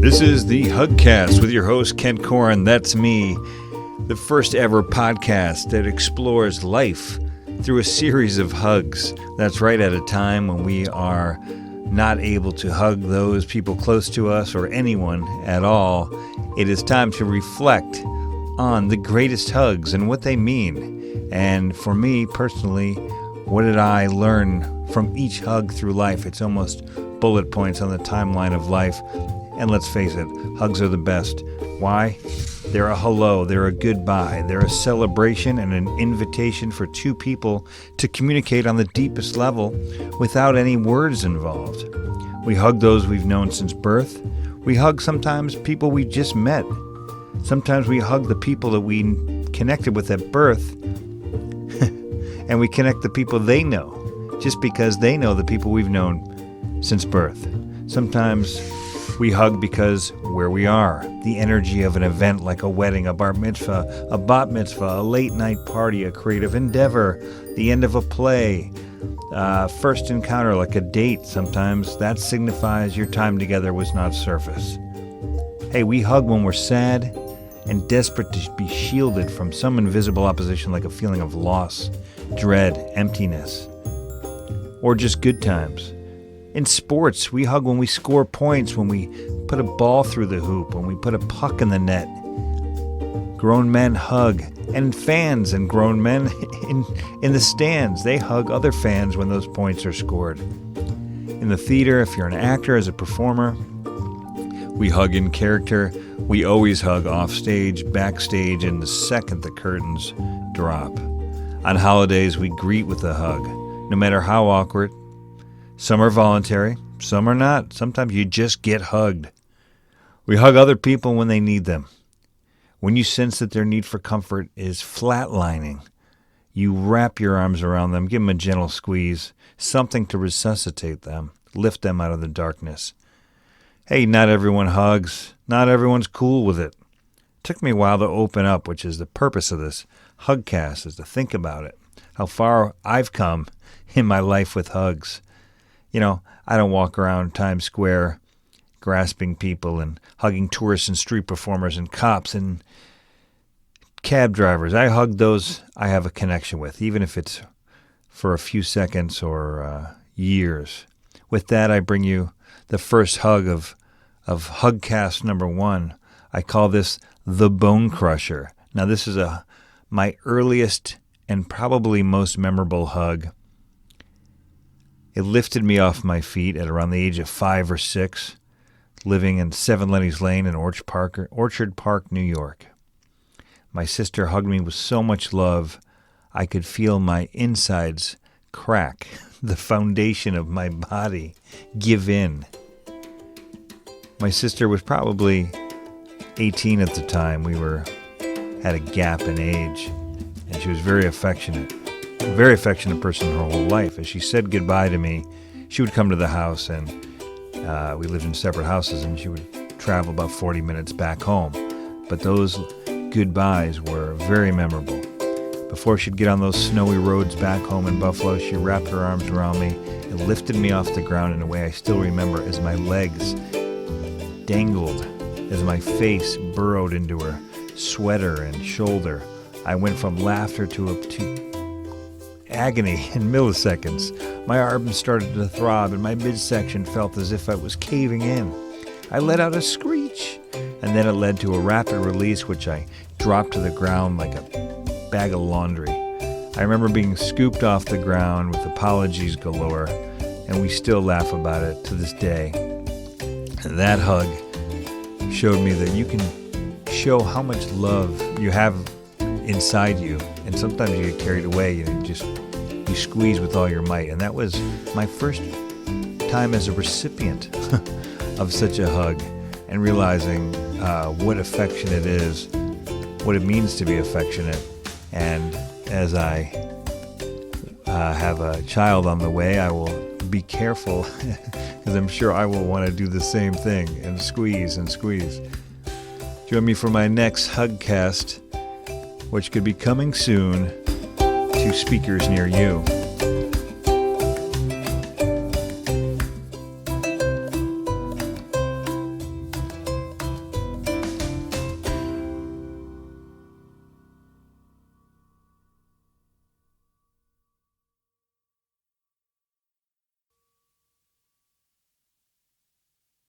This is the Hugcast with your host, Kent Corin. That's me, the first ever podcast that explores life through a series of hugs. That's right, at a time when we are not able to hug those people close to us or anyone at all. It is time to reflect on the greatest hugs and what they mean. And for me personally, what did I learn from each hug through life? It's almost bullet points on the timeline of life. And let's face it, hugs are the best. Why? They're a hello, they're a goodbye, they're a celebration and an invitation for two people to communicate on the deepest level without any words involved. We hug those we've known since birth. We hug sometimes people we just met. Sometimes we hug the people that we connected with at birth, and we connect the people they know just because they know the people we've known since birth. Sometimes we hug because where we are, the energy of an event like a wedding, a bar mitzvah, a bat mitzvah, a late night party, a creative endeavor, the end of a play, first encounter like a date, sometimes that signifies your time together was not surface. Hey, we hug when we're sad and desperate to be shielded from some invisible opposition like a feeling of loss, dread, emptiness, or just good times. In sports, we hug when we score points, when we put a ball through the hoop, when we put a puck in the net. Grown men hug, and fans and grown men in the stands, they hug other fans when those points are scored. In the theater, if you're an actor, as a performer, we hug in character. We always hug off stage, backstage, and the second the curtains drop. On holidays, we greet with a hug, no matter how awkward. Some are voluntary, some are not. Sometimes you just get hugged. We hug other people when they need them. When you sense that their need for comfort is flatlining, you wrap your arms around them, give them a gentle squeeze, something to resuscitate them, lift them out of the darkness. Hey, not everyone hugs. Not everyone's cool with it. It took me a while to open up, which is the purpose of this Hugcast, is to think about it, how far I've come in my life with hugs. You know, I don't walk around Times Square grasping people and hugging tourists and street performers and cops and cab drivers. I hug those I have a connection with, even if it's for a few seconds or years. With that, I bring you the first hug of Hugcast number 1. I call this the Bone Crusher. Now, this is my earliest and probably most memorable hug. It lifted me off my feet at around the age of 5 or 6, living in 7 Lenny's Lane in Orchard Park, New York. My sister hugged me with so much love, I could feel my insides crack, the foundation of my body give in. My sister was probably 18 at the time. We had a gap in age, and she was very affectionate. A very affectionate person her whole life. As she said goodbye to me, she would come to the house, and we lived in separate houses, and she would travel about 40 minutes back home. But those goodbyes were very memorable. Before she'd get on those snowy roads back home in Buffalo, she wrapped her arms around me and lifted me off the ground in a way I still remember, as my legs dangled, as my face burrowed into her sweater and shoulder. I went from laughter to agony in milliseconds. My arms started to throb, and my midsection felt as if I was caving in. I let out a screech, and then it led to a rapid release, which I dropped to the ground like a bag of laundry. I remember being scooped off the ground with apologies galore, and we still laugh about it to this day. And that hug showed me that you can show how much love you have inside you, and sometimes you get carried away and you squeeze with all your might. And that was my first time as a recipient of such a hug, and realizing what affection it is, what it means to be affectionate. And as I have a child on the way, I will be careful, because I'm sure I will want to do the same thing and squeeze and squeeze. Join me for my next Hugcast, which could be coming soon to speakers near you.